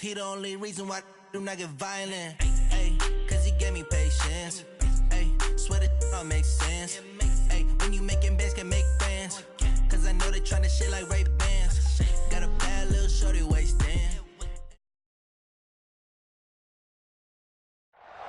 he the only reason why I do not get violent. Ay, cause he gave me patience. Ay, swear that all makes sense. Ay, when you making bands, can make bands. Cause I know they tryna shit like Ray Bans. Got a bad little shorty wasting.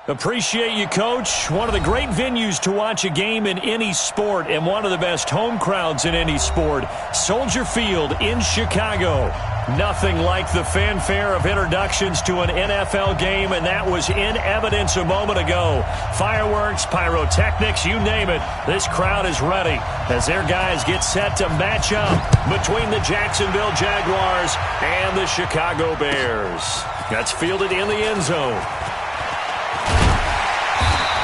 Appreciate you, Coach. One of the great venues to watch a game in any sport and one of the best home crowds in any sport. Soldier Field in Chicago. Nothing like the fanfare of introductions to an NFL game, and that was in evidence a moment ago. Fireworks, pyrotechnics, you name it. This crowd is ready as their guys get set to match up between the Jacksonville Jaguars and the Chicago Bears. That's fielded in the end zone.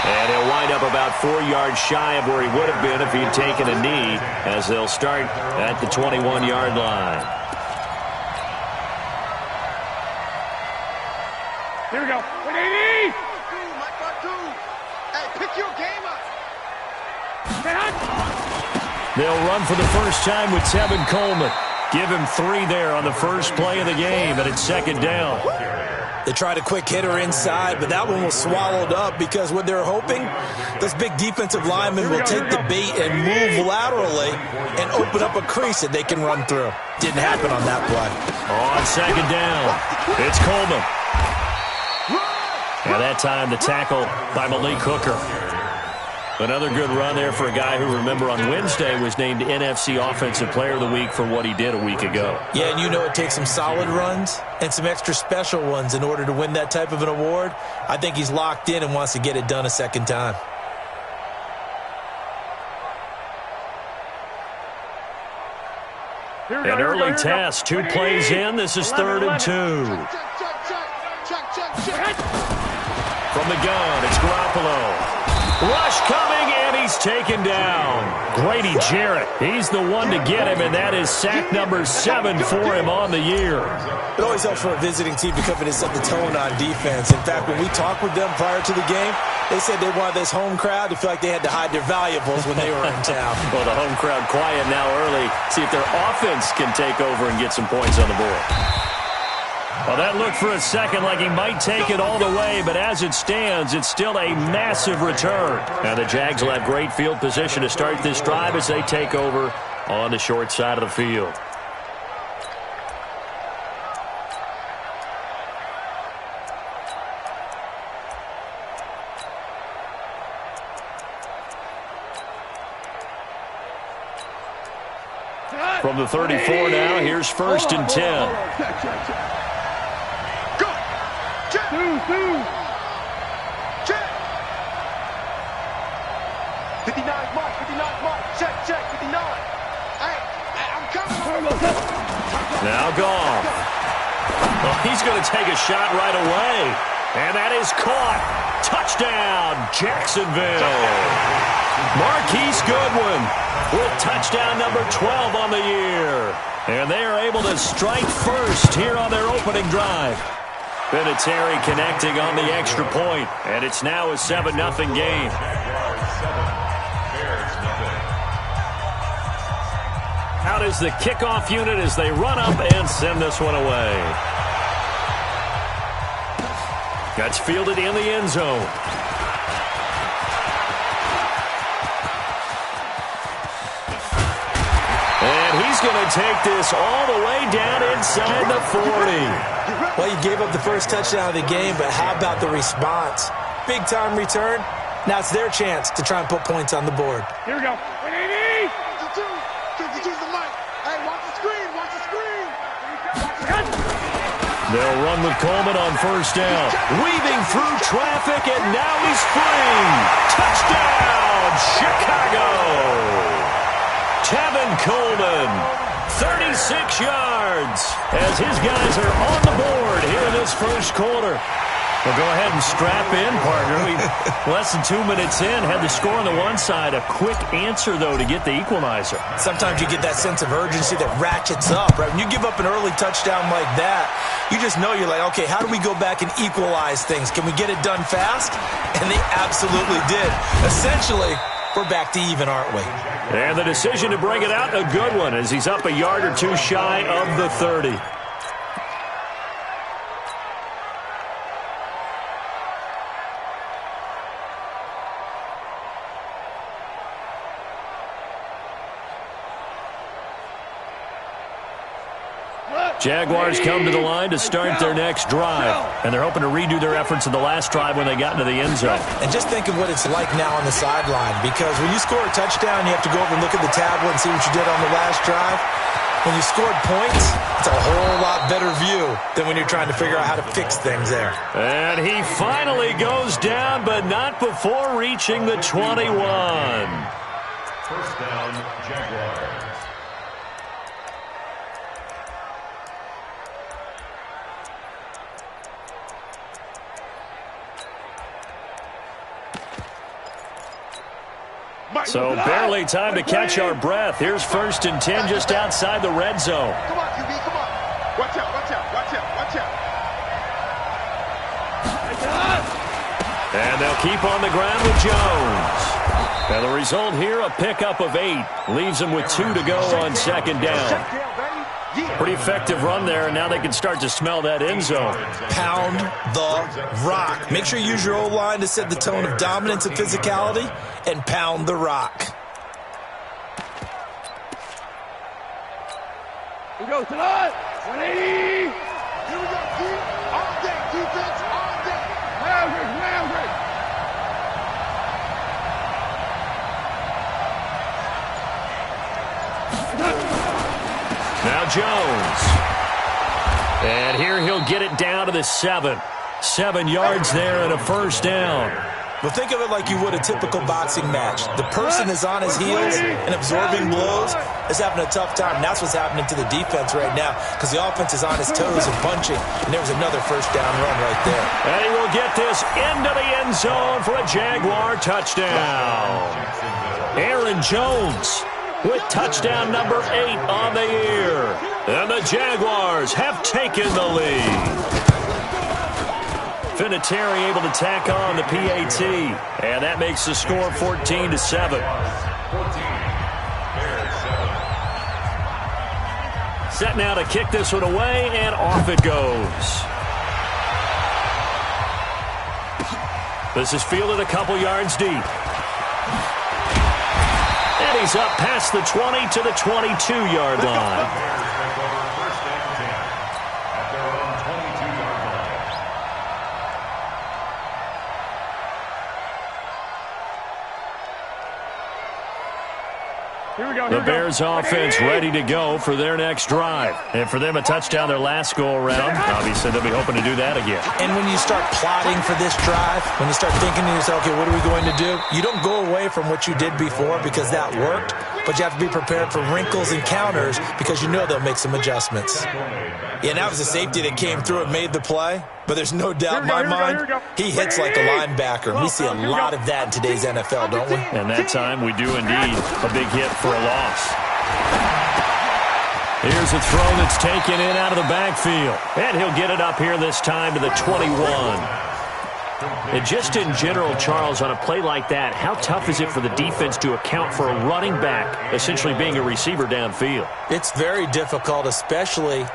And he'll wind up about 4 yards shy of where he would have been if he'd taken a knee, as they'll start at the 21-yard line. Here we go. 180! Hey, pick your game up. They'll run for the first time with Tevin Coleman. Give him 3 there on the first play of the game, and it's second down. They tried a quick hitter inside, but that one was swallowed up because what they're hoping, this big defensive lineman will take the bait and move laterally and open up a crease that they can run through. Didn't happen on that play. On second down, it's Coleman. And that time the tackle by Malik Hooker. Another good run there for a guy who, remember, on Wednesday was named NFC Offensive Player of the Week for what he did a week ago. Yeah, and you know it takes some solid runs and some extra special ones in order to win that type of an award. I think he's locked in and wants to get it done a second time. An early test, 2 plays in. This is 3rd and 2. From the gun, it's Garoppolo. Rush coming, and he's taken down. Grady Jarrett, he's the one to get him, and that is sack number 7 for him on the year. It always helps for a visiting team to come in and set the tone on defense. In fact, when we talked with them prior to the game, they said they wanted this home crowd to feel like they had to hide their valuables when they were in town. Well, the home crowd quiet now early. See if their offense can take over and get some points on the board. Well, that looked for a second like he might take it all the way, but as it stands, it's still a massive return. Now the Jags will have great field position to start this drive as they take over on the short side of the field. From the 34 now, here's 1st and 10. Two. Check. 59 mark. Check. 59. Hey, I'm coming. Now gone. Well, he's going to take a shot right away. And that is caught. Touchdown, Jacksonville. Marquise Goodwin with touchdown number 12 on the year. And they are able to strike first here on their opening drive. Vinatieri connecting on the extra point, and it's now a 7-0 game. Out is the kickoff unit as they run up and send this one away. That's fielded in the end zone. And he's going to take this all the way down inside the 40. Well, you gave up the first touchdown of the game, but how about the response? Big-time return. Now it's their chance to try and put points on the board. Here we go. 180! 52's the mic. Hey, watch the screen. They'll run with Coleman on 1st down. Weaving through traffic, and now he's free. Touchdown, Chicago! Tevin Coleman, 36 yards, as his guys are on the board here in this first quarter. Well, go ahead and strap in, partner. We less than 2 minutes in, had the score on the one side. A quick answer, though, to get the equalizer. Sometimes you get that sense of urgency that ratchets up, right? When you give up an early touchdown like that, you just know you're like, okay, how do we go back and equalize things? Can we get it done fast? And they absolutely did. Essentially, we're back to even, aren't we? And the decision to bring it out, a good one, as he's up a yard or two shy of the 30. Jaguars come to the line to start their next drive, and they're hoping to redo their efforts in the last drive when they got into the end zone. And just think of what it's like now on the sideline, because when you score a touchdown, you have to go over and look at the tablet and see what you did on the last drive. When you scored points, it's a whole lot better view than when you're trying to figure out how to fix things there. And he finally goes down, but not before reaching the 21. First down, Jaguars. So barely time to catch our breath. Here's 1st and 10 just outside the red zone. Come on, QB, come on. Watch out, watch out, watch out, watch out. And they'll keep on the ground with Jones. And the result here, a pickup of 8. Leaves them with 2 to go on 2nd down. Pretty effective run there, and now they can start to smell that end zone. Pound the rock. Make sure you use your O-line to set the tone of dominance and physicality, and pound the rock. Here we go, tonight. 180. Here we go, keep all day, defense, all day. Rounders. Now Jones. And here he'll get it down to the 7. 7 yards there and a 1st down. Well, think of it like you would a typical boxing match. The person is on his heels and absorbing blows is having a tough time. And that's what's happening to the defense right now, because the offense is on his toes and punching. And there was another 1st down run right there. And he will get this into the end zone for a Jaguar touchdown. Aaron Jones with touchdown number 8 on the year. And the Jaguars have taken the lead. Vinatieri able to tack on the PAT. And that makes the score 14-7. Set now to kick this one away, and off it goes. This is fielded a couple yards deep. And he's up past the 20 to the 22-yard line. The Bears offense ready to go for their next drive. And for them, a touchdown their last go-around. Obviously, they'll be hoping to do that again. And when you start plotting for this drive, when you start thinking to yourself, okay, what are we going to do? You don't go away from what you did before because that worked, but you have to be prepared for wrinkles and counters because you know they'll make some adjustments. Yeah, and that was a safety that came through and made the play. But there's no doubt in my mind, he hits like a linebacker. And we see a lot of that in today's NFL, don't we? And that time we do indeed. A big hit for a loss. Here's a throw that's taken in out of the backfield. And he'll get it up here this time to the 21. And just in general, Charles, on a play like that, how tough is it for the defense to account for a running back essentially being a receiver downfield? It's very difficult, especially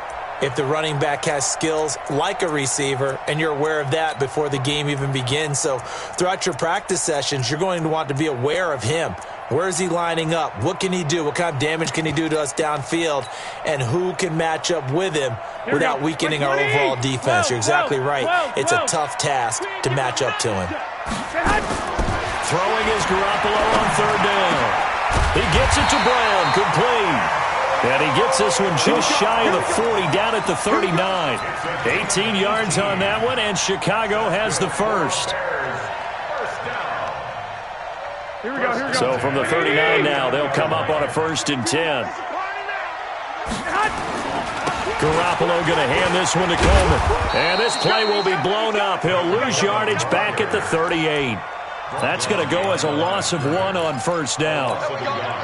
if the running back has skills like a receiver, and you're aware of that before the game even begins. So throughout your practice sessions, you're going to want to be aware of him. Where is he lining up? What can he do? What kind of damage can he do to us downfield? And who can match up with him without weakening our overall defense? You're exactly right. It's a tough task to match up to him. Throwing is Garoppolo on 3rd down. He gets it to Brown, complete. And he gets this one just shy of the 40, down at the 39. 18 yards on that one, and Chicago has the first. Here we go. So from the 39 now, they'll come up on a 1st and 10. Garoppolo going to hand this one to Coleman. And this play will be blown up. He'll lose yardage back at the 38. That's going to go as a loss of 1 on 1st down.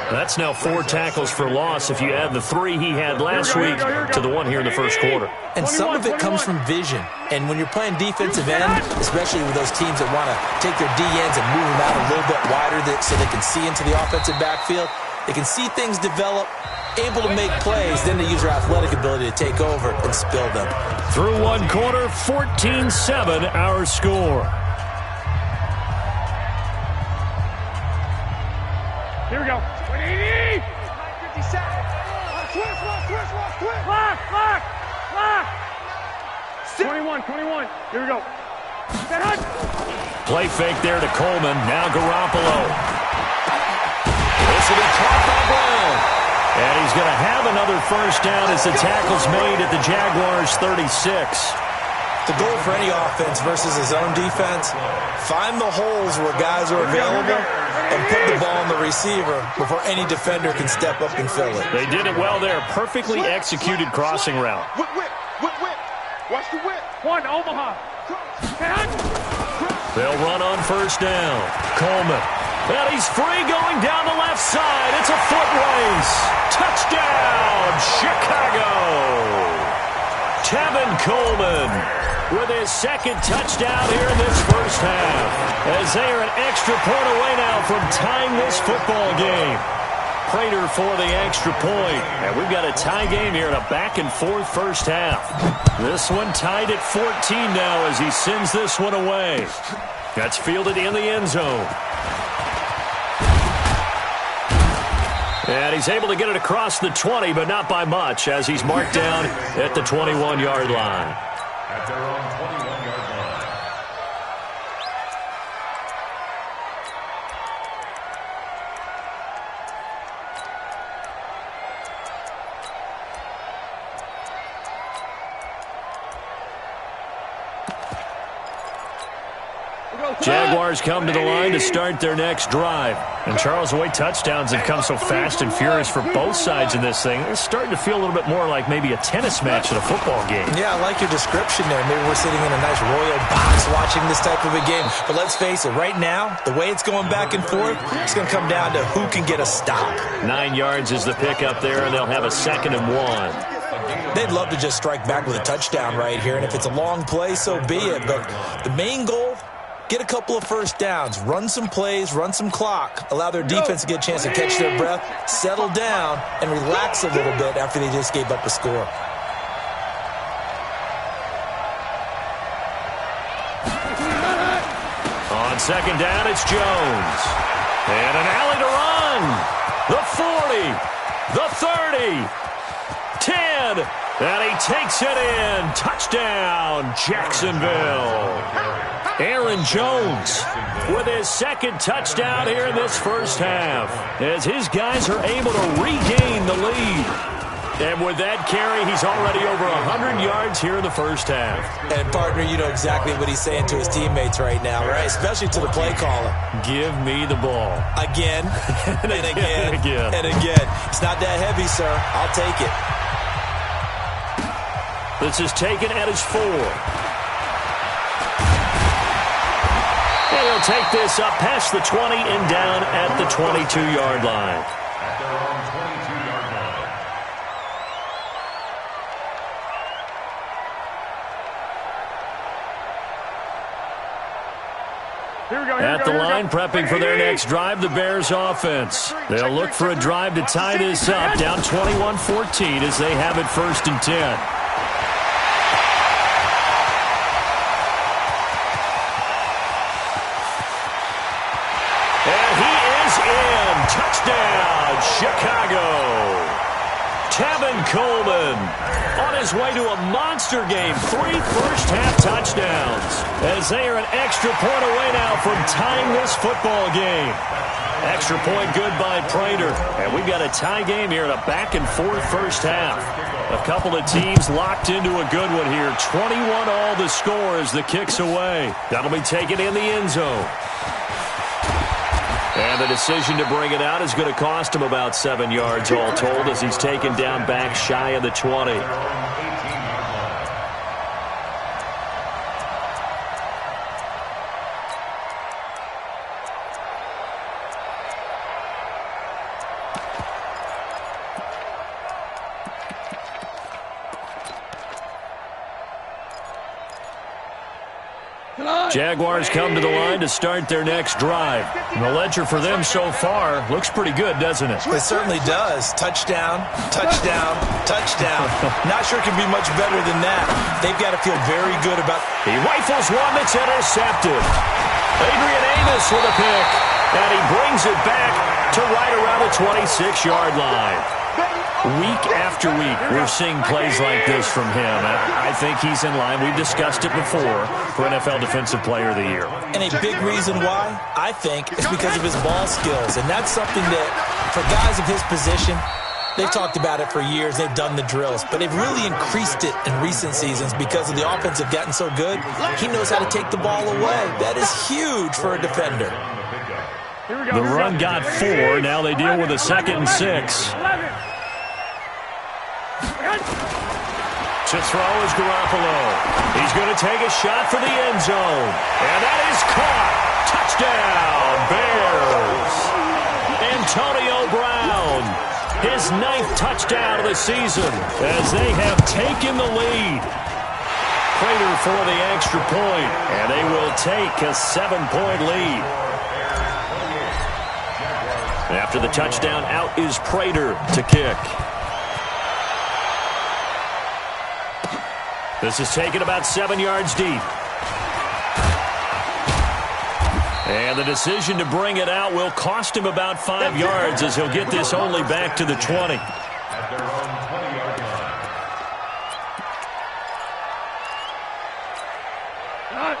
That's now 4 tackles for loss if you add the 3 he had last week to the 1 here in the 1st quarter. And some of it comes from vision. And when you're playing defensive end, especially with those teams that want to take their DNs and move them out a little bit wider so they can see into the offensive backfield, they can see things develop, able to make plays, then they use their athletic ability to take over and spill them. Through 1 quarter, 14-7 our score. Here we go. 180. 57. Twist. Black. 21. Here we go. Play fake there to Coleman. Now Garoppolo. This will be caught by Brown. And he's going to have another first down as the tackle's made at the Jaguars' 36. The goal for any offense versus his own defense, find the holes where guys are available and put the ball on the receiver before any defender can step up and fill it. They did it well there. Perfectly executed crossing route. Whip. Watch the whip. One, Omaha. They'll run on first down. Coleman. And he's free going down the left side. It's a foot race. Touchdown, Chicago. Tevin Coleman with his second touchdown here in this first half, as they are an extra point away now from tying this football game. Prater for the extra point, and we've got a tie game here in a back-and-forth first half. This one tied at 14 now as he sends this one away. That's fielded in the end zone. And he's able to get it across the 20, but not by much, as he's marked down at the 21-yard line. At their own 21-yard line. Jaguars come to the line to start their next drive. And Charles, the way touchdowns have come so fast and furious for both sides in this thing, it's starting to feel a little bit more like maybe a tennis match at a football game. Yeah, I like your description there. Maybe we're sitting in a nice royal box watching this type of a game. But let's face it, right now, the way it's going back and forth, it's going to come down to who can get a stop. 9 yards is the pickup there, and they'll have a 2nd and 1. They'd love to just strike back with a touchdown right here, and if it's a long play, so be it. But the main goal, get a couple of first downs, run some plays, run some clock, allow their defense to get a chance to catch their breath, settle down, and relax a little bit after they just gave up a score. On 2nd down, it's Jones. And an alley to run. The 40, the 30, 10, and he takes it in. Touchdown, Jacksonville. Aaron Jones with his 2nd touchdown here in this first half, as his guys are able to regain the lead. And with that carry, he's already over 100 yards here in the first half. And, partner, you know exactly what he's saying to his teammates right now, right? Especially to the play caller. Give me the ball. Again, and again, and again. and again. It's not that heavy, sir. I'll take it. This is taken at his 4. And he'll take this up past the 20 and down at the 22-yard line. At their own 22-yard line. At the line, prepping for their next drive, the Bears offense. They'll look for a drive to tie this up, down 21-14 as they have it 1st and 10. Touchdown, Chicago. Tevin Coleman on his way to a monster game. 3 first-half touchdowns, as they are an extra point away now from tying this football game. Extra point good by Prater. And we've got a tie game here in a back-and-forth first half. A couple of teams locked into a good one here. 21 all the score as the kick's away. That'll be taken in the end zone. And the decision to bring it out is going to cost him about 7 yards all told, as he's taken down back shy of the 20. Jaguars come to the line to start their next drive. And the ledger for them so far looks pretty good, doesn't it? It certainly does. Touchdown, touchdown, touchdown. Not sure it can be much better than that. They've got to feel very good about... He rifles one that's intercepted. Adrian Amos with a pick. And he brings it back to right around the 26-yard line. Week after week, we're seeing plays like this from him. I think he's in line. We've discussed it before for NFL Defensive Player of the Year. And a big reason why, I think, is because of his ball skills. And that's something that, for guys of his position, they've talked about it for years. They've done the drills. But they've really increased it in recent seasons because of the offense have gotten so good. He knows how to take the ball away. That is huge for a defender. The run got 4. Now they deal with a 2nd and 6. To throw is Garoppolo. He's going to take a shot for the end zone. And that is caught. Touchdown, Bears. Antonio Brown. His 9th touchdown of the season as they have taken the lead. Prater for the extra point, and they will take a 7-point lead. After the touchdown, out is Prater to kick. This is taken about 7 yards deep. And the decision to bring it out will cost him about 5 yards as he'll get this only back to the 20.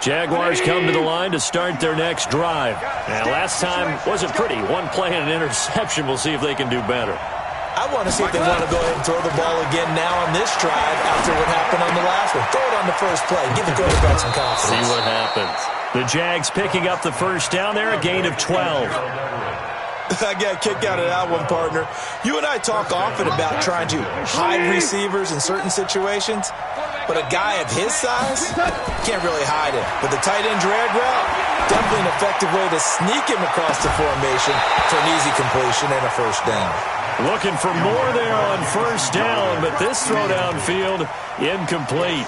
Jaguars come to the line to start their next drive. And last time wasn't pretty. One play and an interception. We'll see if they can do better. I want to see if they want to go ahead and throw the ball again now on this drive after what happened on the last one. Throw it on the first play. Give the quarterback some confidence. See what happens. The Jags picking up the first down there, a gain of 12. I got a kick out of that one, partner. You and I talk often about trying to hide receivers in certain situations, but a guy of his size can't really hide it. With the tight end drag route, definitely an effective way to sneak him across the formation for an easy completion and a first down. Looking for more there on first down, but this throw downfield, incomplete.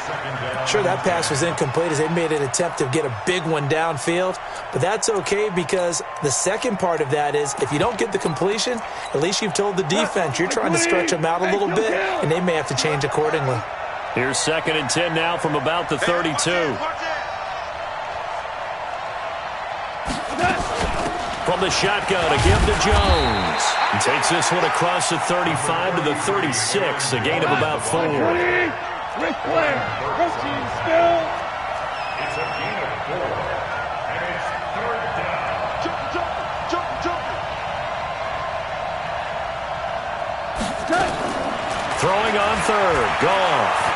Sure, that pass was incomplete as they made an attempt to get a big one downfield, but that's okay because the second part of that is if you don't get the completion, at least you've told the defense you're trying to stretch them out a little bit, and they may have to change accordingly. Here's 2nd and 10 now from about the 32. From the shotgun, a give to Jones. He takes this one across the 35 to the 36, a gain of about 4. Ric Flair, proceed still. It's a gain of 4, and it's 3rd down. Jump. Throwing on 3rd, Goff.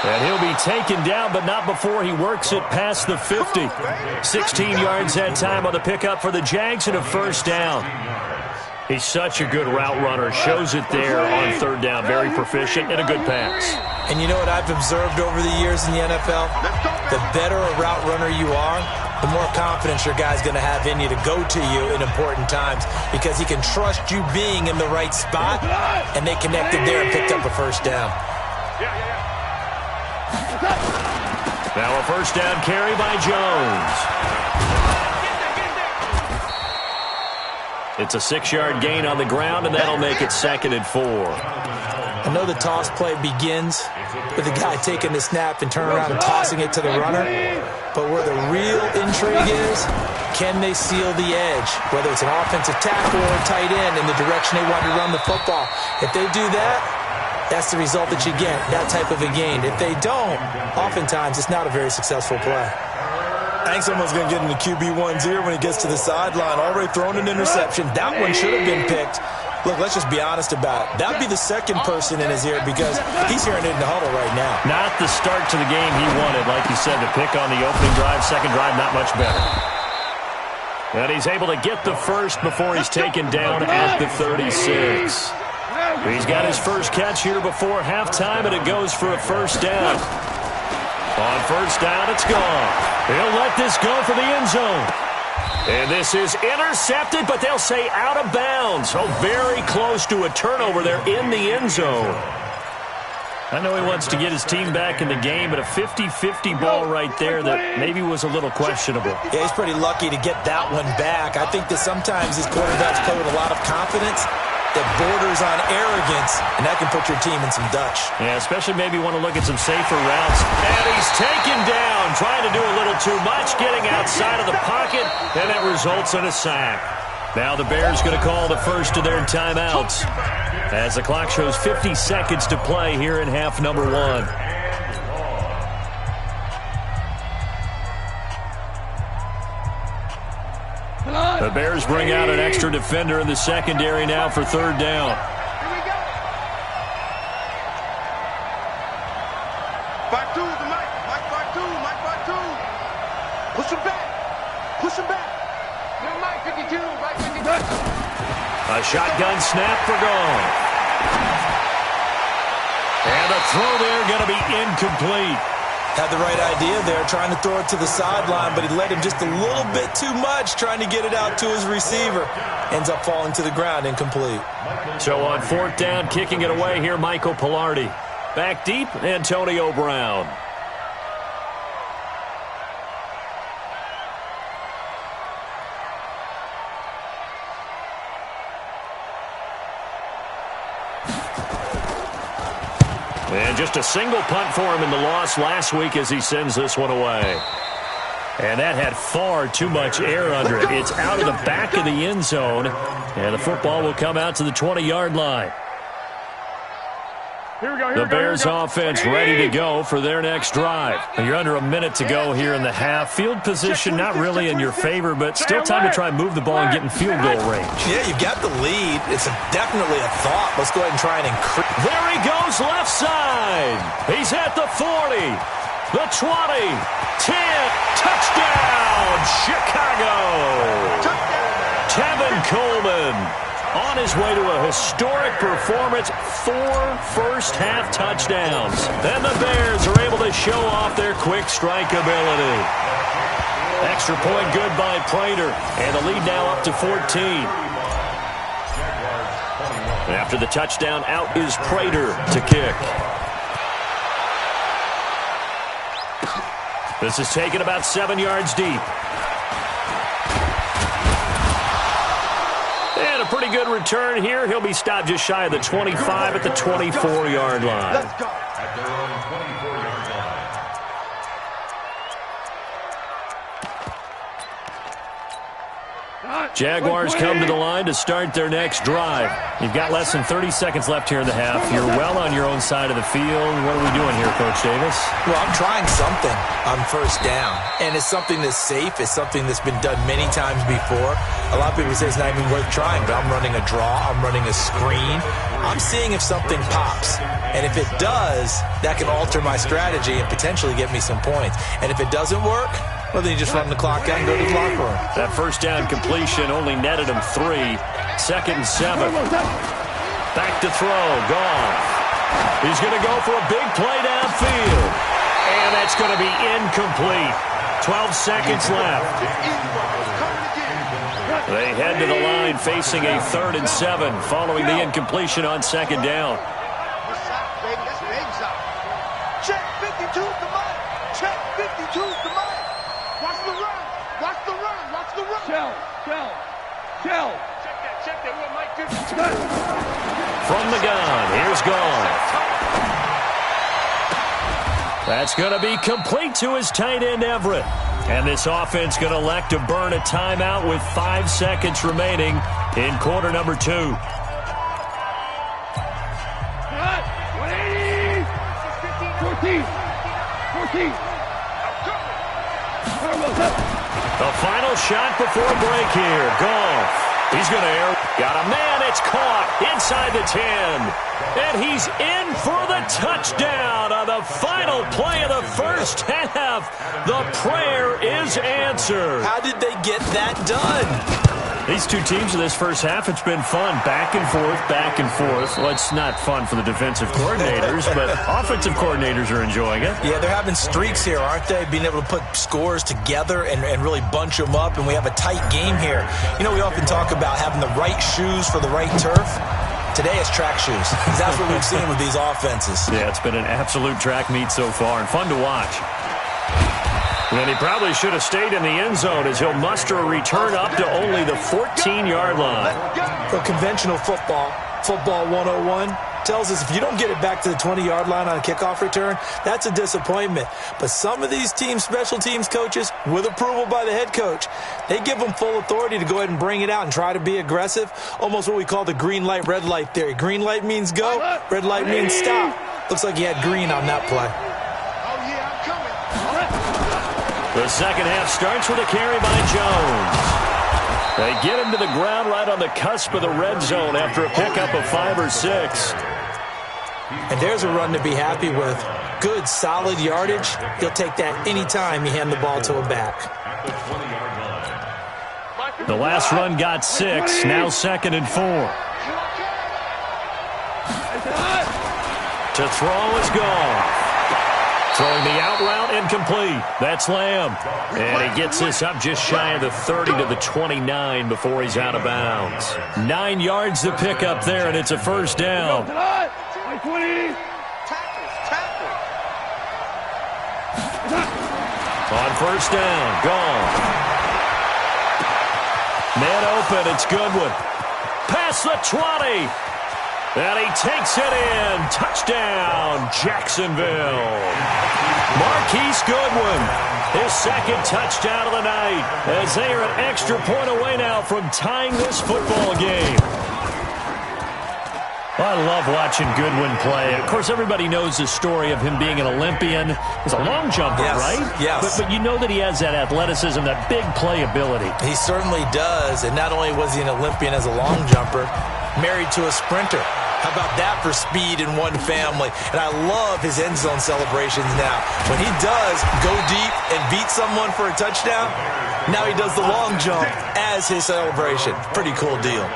And he'll be taken down, but not before he works it past the 50. 16 yards that time on the pickup for the Jags and a first down. He's such a good route runner. Shows it there on 3rd down. Very proficient and a good pass. And you know what I've observed over the years in the NFL? The better a route runner you are, the more confidence your guy's going to have in you to go to you in important times because he can trust you being in the right spot, and they connected there and picked up a first down. Now a first down carry by Jones. It's a 6-yard gain on the ground, and that'll make it 2nd and 4. I know the toss play begins with the guy taking the snap and turning around and tossing it to the runner, but where the real intrigue is, can they seal the edge, whether it's an offensive tackle or a tight end in the direction they want to run the football. If they do that, that's the result that you get, that type of a gain. If they don't, oftentimes it's not a very successful play. I think someone's going to get in the QB1's ear when he gets to the sideline. Already thrown an interception. That one should have been picked. Look, let's just be honest about it. That would be the second person in his ear because he's hearing it in the huddle right now. Not the start to the game he wanted, like you said, to pick on the opening drive. Second drive, not much better. And he's able to get the first before he's taken down at the 36. He's got his first catch here before halftime, and it goes for a first down. On first down, it's gone. He'll let this go for the end zone. And this is intercepted, but they'll say out of bounds. So very close to a turnover there in the end zone. I know he wants to get his team back in the game, but a 50-50 ball right there that maybe was a little questionable. Yeah, he's pretty lucky to get that one back. I think that sometimes his quarterbacks play with a lot of confidence that borders on arrogance, and that can put your team in some Dutch. Yeah, especially maybe want to look at some safer routes. And he's taken down, trying to do a little too much, getting outside of the pocket, and it results in a sack. Now the Bears going to call the first of their timeouts as the clock shows 50 seconds to play here in half number 1. The Bears bring out an extra defender in the secondary now for third down. Back two, the Mike. Back two. Push him back. You're Mike 52, Mike 52. A shotgun snap for Gone. And the throw there going to be incomplete. Had the right idea there, trying to throw it to the sideline, but he let him just a little bit too much, trying to get it out to his receiver. Ends up falling to the ground, incomplete. So on fourth down, kicking it away here, Michael Pilardi. Back deep, Antonio Brown. And just a single punt for him in the loss last week as he sends this one away. And that had far too much air under it. It's out of the back of the end zone, and the football will come out to the 20-yard line. The Bears offense ready to go for their next drive. You're under a minute to go here in the half. Field position not really in your favor, but still time to try and move the ball and get in field goal range. Yeah, you've got the lead. It's definitely a thought. Let's go ahead and try and increase. There he goes left side. He's at the 40, the 20, 10. Touchdown, Chicago. Tevin Coleman on his way to a historic performance, 4 first-half touchdowns. Then the Bears are able to show off their quick strike ability. Extra point good by Prater, and the lead now up to 14. After the touchdown, out is Prater to kick. This is taken about 7 yards deep. And a pretty good return here. He'll be stopped just shy of the 25 at the 24-yard line. Let's go. At their own 24-yard line. Jaguars come to the line to start their next drive. You've got less than 30 seconds left here in the half. You're well on your own side of the field. What are we doing here, Coach Davis? Well, I'm trying something on first down, and it's something that's safe. It's something that's been done many times before. A lot of people say it's not even worth trying, but I'm running a draw. I'm running a screen. I'm seeing if something pops, and if it does, that can alter my strategy and potentially get me some points. And if it doesn't work, well, then you just run the clock out and go to the locker room. That first down completion only netted him 3. Second and 7. Back to throw. Goff. He's going to go for a big play downfield. And that's going to be incomplete. 12 seconds left. They head to the line facing a 3rd and 7 following the incompletion on second down. Check 52 to Mike. Check 52 to Mike. Watch the run. Watch the run. Watch the run. Shell. Check that. We're Mike 52. From the gun, here's Goff. That's going to be complete to his tight end, Everett. And this offense going to elect to burn a timeout with 5 seconds remaining in quarter number 2. 180. 14. The final shot before break here. Goff. He's going to air. Got a man. It's caught inside the 10. And he's in for the touchdown on the final play of the first half. The prayer is answered. How did they get that done? These two teams in this first half, it's been fun. Back and forth. Well, it's not fun for the defensive coordinators, but offensive coordinators are enjoying it. Yeah, they're having streaks here, aren't they? Being able to put scores together and really bunch them up, and we have a tight game here. You know, we often talk about having the right shoes for the right turf. Today it's track shoes. That's what we've seen with these offenses. Yeah, it's been an absolute track meet so far, and fun to watch. And he probably should have stayed in the end zone as he'll muster a return up to only the 14-yard line. For conventional football 101, tells us if you don't get it back to the 20-yard line on a kickoff return, that's a disappointment. But some of these special teams coaches, with approval by the head coach, they give them full authority to go ahead and bring it out and try to be aggressive, almost what we call the green light, red light theory. Green light means go, red light means stop. Looks like he had green on that play. Oh, yeah, I'm coming. The second half starts with a carry by Jones. They get him to the ground right on the cusp of the red zone after a pickup of 5 or 6. And there's a run to be happy with. Good, solid yardage. He'll take that anytime you hand the ball to a back. The last run got 6, now 2nd and 4. To throw is gone. Throwing the out route incomplete. That's Lamb. And he gets this up just shy of the 30 to the 29 before he's out of bounds. 9 yards to pick up there, and it's a first down. On first down, gone. Man open, it's Goodwin. Past the 20. And he takes it in. Touchdown, Jacksonville. Marquise Goodwin, his second touchdown of the night, as they are an extra point away now from tying this football game. I love watching Goodwin play. Of course, everybody knows the story of him being an Olympian. He's a long jumper, yes, right? Yes. But you know that he has that athleticism, that big play ability. He certainly does. And not only was he an Olympian as a long jumper, married to a sprinter. How about that for speed in one family? And I love his end zone celebrations now. When he does go deep and beat someone for a touchdown, now he does the long jump as his celebration. Pretty cool deal.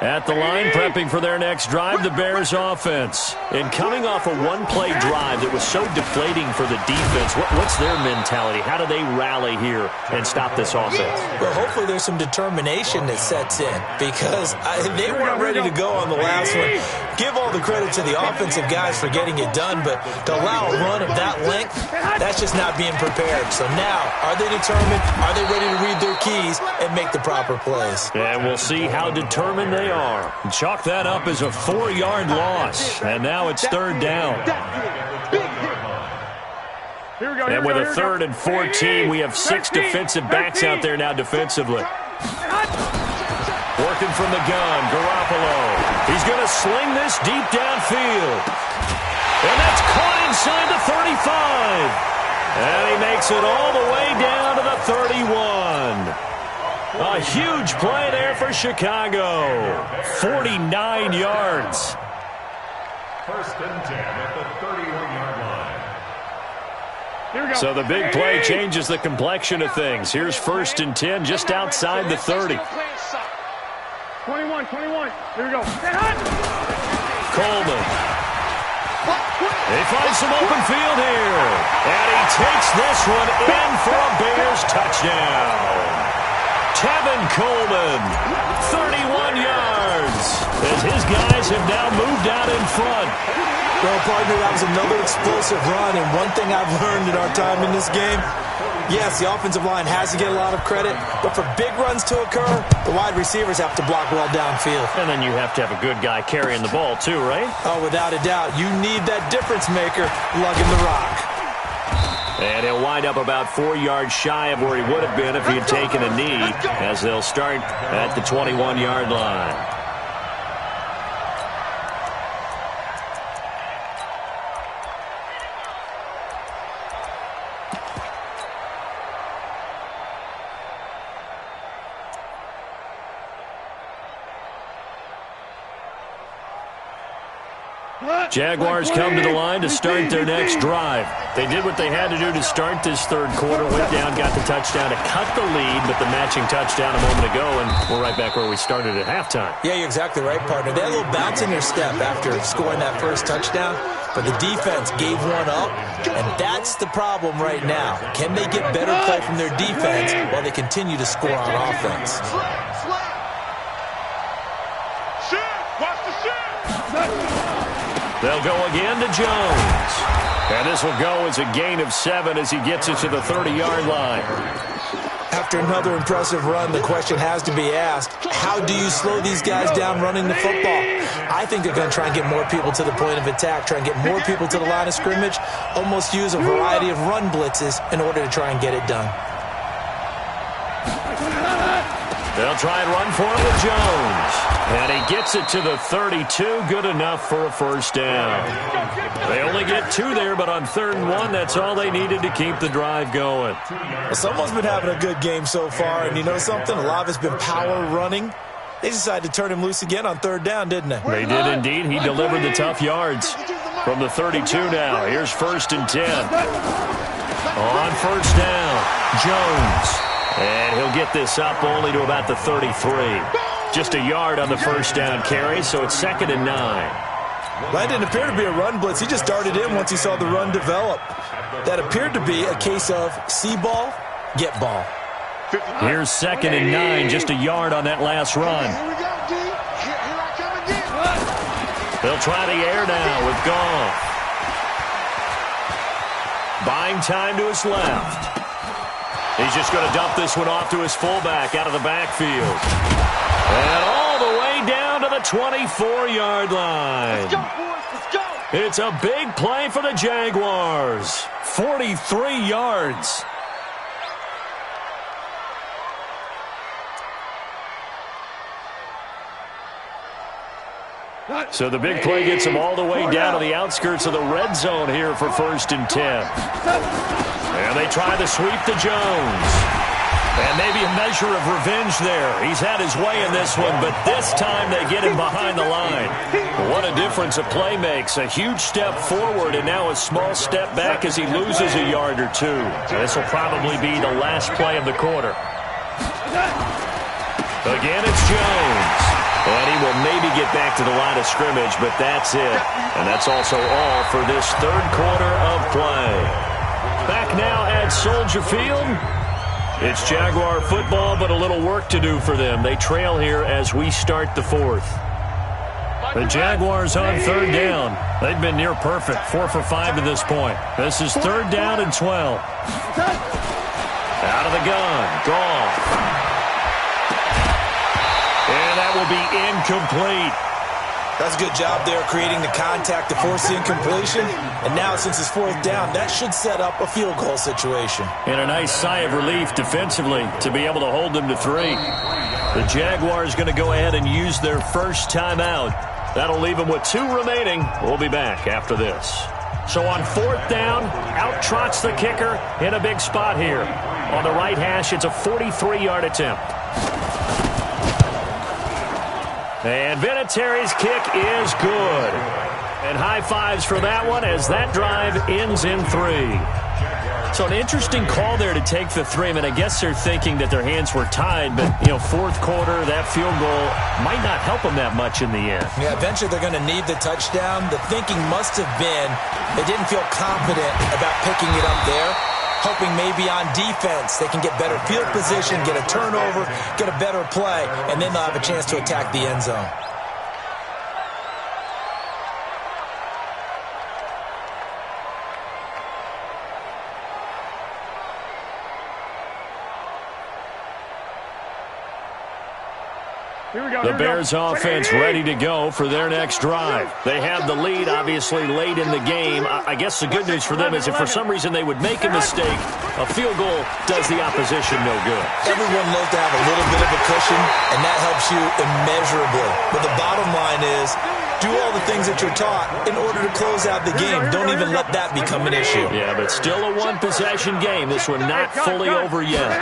At the line, prepping for their next drive, the Bears offense. And coming off a one-play drive that was so deflating for the defense, what's their mentality? How do they rally here and stop this offense? Well, hopefully there's some determination that sets in, because they weren't ready to go on the last one. Give all the credit to the offensive guys for getting it done, but to allow a run of that length, that's just not being prepared. So now, are they determined? Are they ready to read their keys and make the proper plays? And we'll see how determined they are. Chalk that up as a 4-yard loss. And now it's third down. And with a 3rd and 14, we have 6 defensive backs out there now defensively. Working from the gun, Garoppolo. He's going to sling this deep downfield. And that's caught inside the 35. And he makes it all the way down to the 31. A huge play there for Chicago. 49 yards. First and 10 at the 31-yard line. So the big play changes the complexion of things. Here's 1st and 10 just outside the 30. 21. Here we go. Coleman. They find some open field here. And he takes this one in for a Bears touchdown. Tevin Coleman, 31 yards, as his guys have now moved out in front. Well, partner, that was another explosive run, and one thing I've learned in our time in this game, yes, the offensive line has to get a lot of credit, but for big runs to occur, the wide receivers have to block well downfield. And then you have to have a good guy carrying the ball too, right? Oh, without a doubt. You need that difference maker lugging the rock. And he'll wind up about 4 yards shy of where he would have been if he had taken a knee, as they'll start at the 21-yard line. Jaguars come to the line to start their next drive. They did what they had to do to start this third quarter. Went down, got the touchdown to cut the lead, but the matching touchdown a moment ago, and we're right back where we started at halftime. Yeah, you're exactly right, partner. They had a little bounce in their step after scoring that first touchdown, but the defense gave one up, and that's the problem right now. Can they get better play from their defense while they continue to score on offense? Watch the shit. They'll go again to Jones. And this will go as a gain of 7 as he gets it to the 30-yard line. After another impressive run, the question has to be asked, how do you slow these guys down running the football? I think they're going to try and get more people to the point of attack, try and get more people to the line of scrimmage, almost use a variety of run blitzes in order to try and get it done. They'll try and run for it with Jones. And he gets it to the 32. Good enough for a first down. They only get 2 there, but on 3rd and 1, that's all they needed to keep the drive going. Well, someone's been having a good game so far, and you know something? A lot of it's been power running. They decided to turn him loose again on 3rd down, didn't they? They did indeed. He delivered the tough yards. From the 32 now, here's 1st and 10. On 1st down, Jones. And he'll get this up only to about the 33. Just a yard on the 1st down carry, so it's 2nd and 9. That didn't appear to be a run blitz. He just darted in once he saw the run develop. That appeared to be a case of see ball, get ball. Here's 2nd and 9, just a yard on that last run. They'll try the air now with Goff. Buying time to his left. He's just going to dump this one off to his fullback out of the backfield. And all the way down to the 24-yard line. Let's go, boys. Let's go. It's a big play for the Jaguars. 43 yards. So the big play gets them all the way down to the outskirts of the red zone here for 1st and 10. And they try to sweep to Jones. And maybe a measure of revenge there. He's had his way in this one, but this time they get him behind the line. What a difference a play makes. A huge step forward and now a small step back as he loses a yard or 2. This will probably be the last play of the quarter. Again, it's Jones. And he will maybe get back to the line of scrimmage, but that's it. And that's also all for this 3rd quarter of play. Back now at Soldier Field. It's Jaguar football, but a little work to do for them. They trail here as we start the 4th. The Jaguars on 3rd down. They've been near perfect, 4 for 5 to this point. This is 3rd down and 12. Out of the gun, Goff. And that will be incomplete. That's a good job there creating the contact to force the incompletion. And now since it's 4th down, that should set up a field goal situation. And a nice sigh of relief defensively to be able to hold them to 3. The Jaguars going to go ahead and use their first timeout. That'll leave them with 2 remaining. We'll be back after this. So on 4th down, out trots the kicker in a big spot here. On the right hash, it's a 43-yard attempt. And Vinatieri's kick is good. And high fives for that one as that drive ends in 3. So an interesting call there to take the 3. I mean, I guess they're thinking that their hands were tied, but, 4th quarter, that field goal might not help them that much in the end. Yeah, eventually they're going to need the touchdown. The thinking must have been they didn't feel confident about picking it up there, hoping maybe on defense they can get better field position, get a turnover, get a better play, and then they'll have a chance to attack the end zone. The Bears offense ready to go for their next drive. They have the lead, obviously, late in the game. I guess the good news for them is if for some reason they would make a mistake, a field goal does the opposition no good. Everyone loves to have a little bit of a cushion, and that helps you immeasurably. But the bottom line is, do all the things that you're taught in order to close out the game. Don't even let that become an issue. Yeah, but still a one-possession game. This one not fully over yet.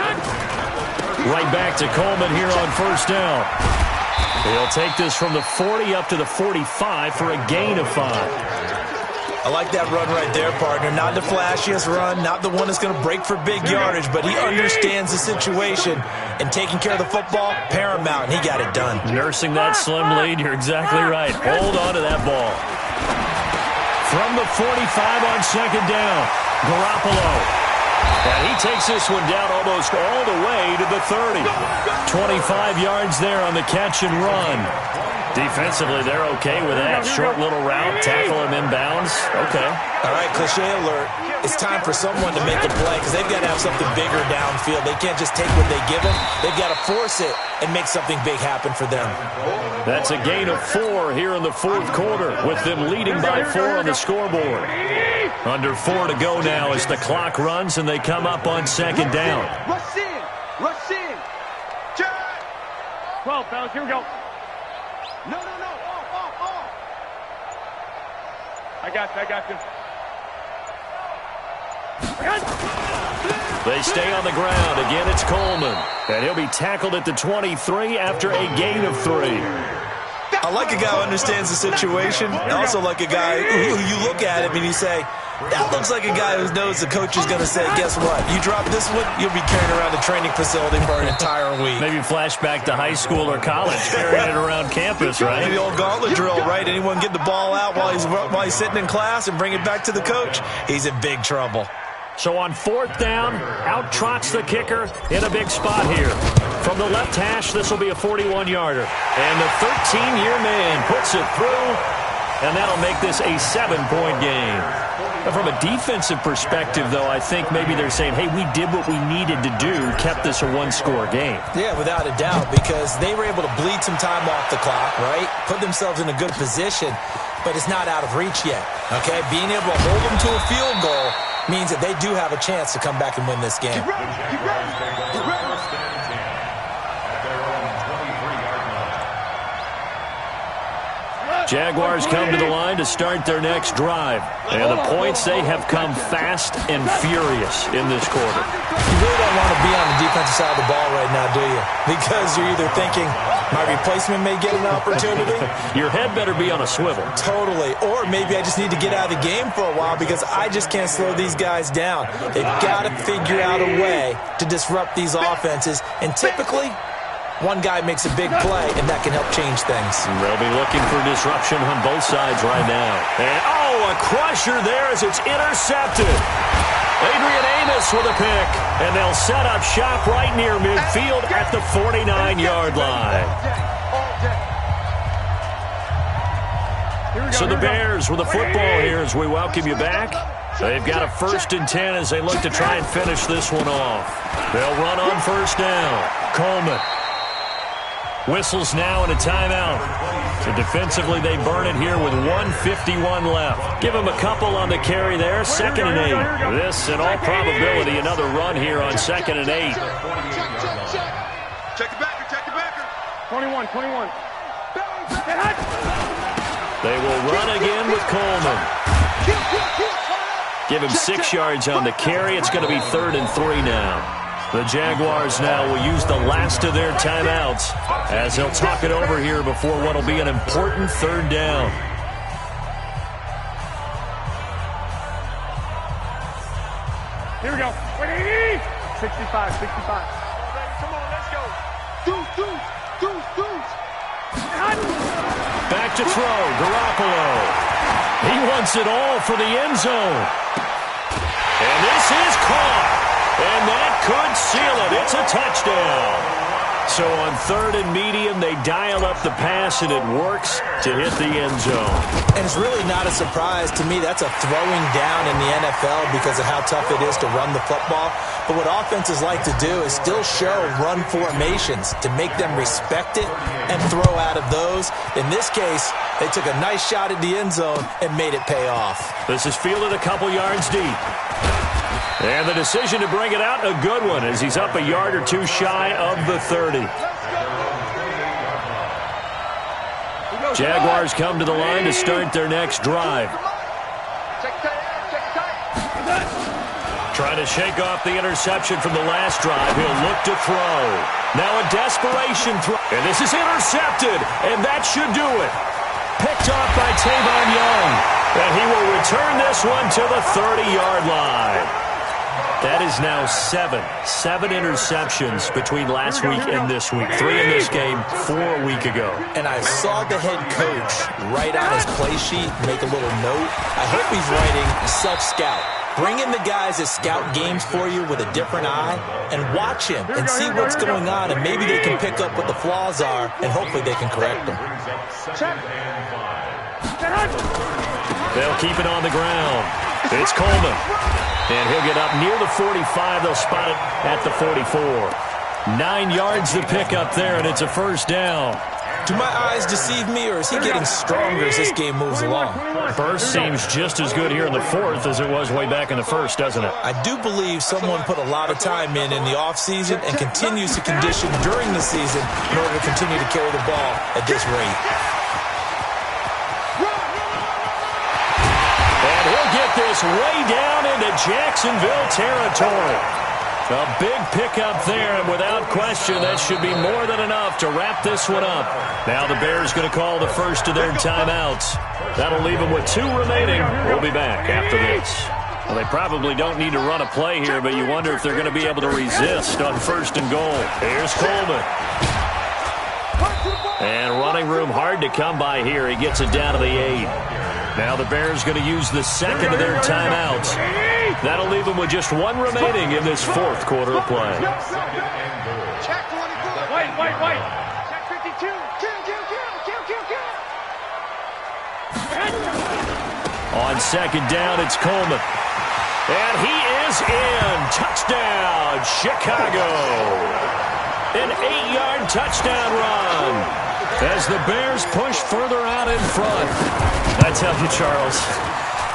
Right back to Coleman here on 1st down. He'll take this from the 40 up to the 45 for a gain of 5. I like that run right there, partner. Not the flashiest run, not the one that's going to break for big yardage, but he understands the situation, and taking care of the football, paramount, and he got it done. Nursing that slim lead, you're exactly right. Hold on to that ball. From the 45 on 2nd down, Garoppolo. And he takes this one down almost all the way to the the 30. 25 yards there on the catch and run. Defensively, they're okay with that. Short little route, tackle him inbounds. Okay. All right, cliche alert. It's time for someone to make a play because they've got to have something bigger downfield. They can't just take what they give them. They've got to force it and make something big happen for them. That's a gain of 4 here in the fourth quarter with them leading by 4 on the scoreboard. Under 4 to go now as the clock runs and they come up on second down. Rush in. Rush in. 12, fellas. Here we go. No. Off. I got you. They stay on the ground. Again, it's Coleman. And he'll be tackled at the 23 after a gain of 3. I like a guy who understands the situation. I also like a guy who you look at him and you say, that looks like a guy who knows the coach is going to say, guess what? You drop this one, you'll be carrying around the training facility for an entire week. Maybe flashback to high school or college, carrying it around campus, right? The old gauntlet drill, right? Anyone get the ball out while he's sitting in class and bring it back to the coach? He's in big trouble. So on fourth down, out trots the kicker in a big spot here. From the left hash, this will be a 41-yarder. And the 13-year man puts it through, and that'll make this a 7-point game. But from a defensive perspective, though, I think maybe they're saying, hey, we did what we needed to do, kept this a one-score game. Yeah, without a doubt, because they were able to bleed some time off the clock, right? Put themselves in a good position, but it's not out of reach yet, okay? Being able to hold them to a field goal means that they do have a chance to come back and win this game. Jaguars come to the line to start their next drive. And the points, they have come fast and furious in this quarter. You really don't want to be on the defensive side of the ball right now, do you? Because you're either thinking, my replacement may get an opportunity. Your head better be on a swivel. Totally. Or maybe I just need to get out of the game for a while because I just can't slow these guys down. They've got to figure out a way to disrupt these offenses. And typically, one guy makes a big play, and that can help change things. They'll be looking for disruption on both sides right now. And, a crusher there as it's intercepted. Adrian Amos with a pick, and they'll set up shop right near midfield at the 49-yard line. So the Bears with the football here as we welcome you back. They've got a 1st and 10 as they look to try and finish this one off. They'll run on first down. Coleman. Whistles now and a timeout. So defensively, they burn it here with 1:51 left. Give them a couple on the carry there. 2nd and 8. This, in all probability, another run here on 2nd and 8. Check the backer. 21. They will run again with Coleman. Give him 6 yards on the carry. It's going to be 3rd and 3 now. The Jaguars now will use the last of their timeouts as they'll talk it over here before what will be an important 3rd down. Here we go. 65. Come on, let's go. Deuce. Back to throw, Garoppolo. He wants it all for the end zone. And this is caught. And that could seal it. It's a touchdown. So on 3rd and medium, they dial up the pass, and it works to hit the end zone. And it's really not a surprise to me. That's a throwing down in the NFL because of how tough it is to run the football. But what offenses like to do is still show run formations to make them respect it and throw out of those. In this case, they took a nice shot at the end zone and made it pay off. This is fielded a couple yards deep. And the decision to bring it out, a good one, as he's up a yard or two shy of the 30. Jaguars come to the line to start their next drive. Trying to shake off the interception from the last drive. He'll look to throw. Now a desperation throw. And this is intercepted, and that should do it. Picked off by Tavon Young. And he will return this one to the 30-yard line. That is now 7 interceptions between last week and this week. 3 in this game, 4 a week ago. And I saw the head coach write on his play sheet, make a little note. I hope he's writing self-scout, Bring in the guys that scout games for you with a different eye and watch him and see what's going on, and maybe they can pick up what the flaws are, and hopefully they can correct them. They'll keep it on the ground. It's Coleman. And he'll get up near the 45. They'll spot it at the 44. 9 yards to pick up there, and it's a first down. Do my eyes deceive me, or is he getting stronger as this game moves along? Burst seems just as good here in the fourth as it was way back in the first, doesn't it? I do believe someone put a lot of time in the offseason and continues to condition during the season in order to continue to carry the ball at this rate. And he'll get this way down into Jacksonville territory. A big pickup there, and without question, that should be more than enough to wrap this one up. Now the Bears going to call the first of their timeouts. That'll leave them with 2 remaining. We'll be back after this. Well, they probably don't need to run a play here, but you wonder if they're going to be able to resist on first and goal. Here's Coleman. And running room hard to come by here. He gets it down to the 8. Now the Bears going to use the second of their timeouts. That'll leave them with just 1 remaining in this fourth quarter of play. Check 24. Wait. Check 52. Kill. On second down, it's Coleman. And he is in. Touchdown, Chicago. An 8-yard touchdown run as the Bears push further out in front. I tell you, Charles,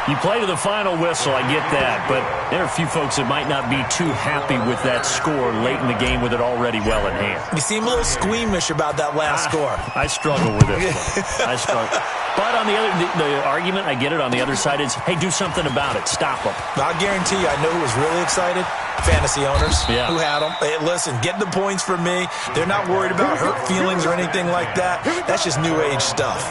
you play to the final whistle, I get that, but there are a few folks that might not be too happy with that score late in the game with it already well in hand. You seem a little squeamish about that last score. I struggle with it. I struggle. But on the other, the argument, I get it, on the other side is, hey, do something about it. Stop them. I guarantee you, I know who was really excited. Fantasy owners who had them. Hey, listen, get the points for me. They're not worried about hurt feelings or anything like that. That's just new age stuff.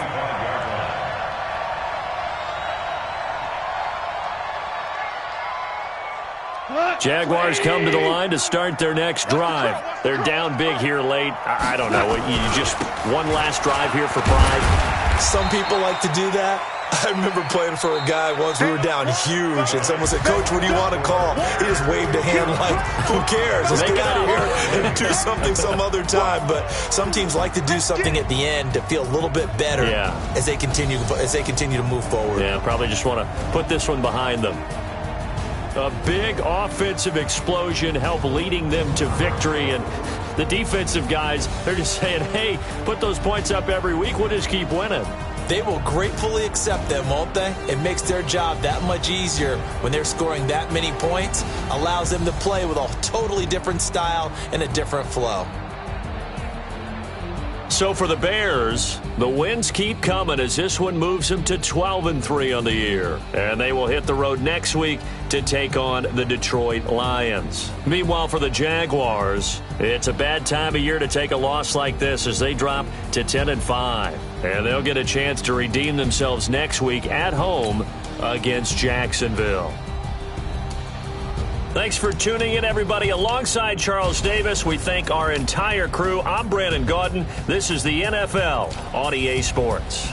Jaguars come to the line to start their next drive. They're down big here late. I don't know. You just one last drive here for pride? Some people like to do that. I remember playing for a guy once. We were down huge, and someone said, "Coach, what do you want to call?" He just waved a hand like, "Who cares? Let's get out of here and do something some other time." But some teams like to do something at the end to feel a little bit better as they continue to move forward. Yeah, probably just want to put this one behind them. A big offensive explosion helped leading them to victory, and the defensive guys, they're just saying, hey, put those points up every week, we'll just keep winning. They will gratefully accept them, won't they? It makes their job that much easier when they're scoring that many points, allows them to play with a totally different style and a different flow. So for the Bears, the wins keep coming as this one moves them to 12-3 on the year. And they will hit the road next week to take on the Detroit Lions. Meanwhile, for the Jaguars, it's a bad time of year to take a loss like this as they drop to 10-5. And they'll get a chance to redeem themselves next week at home against Jacksonville. Thanks for tuning in, everybody. Alongside Charles Davis, we thank our entire crew. I'm Brandon Gaudin. This is the NFL on EA Sports.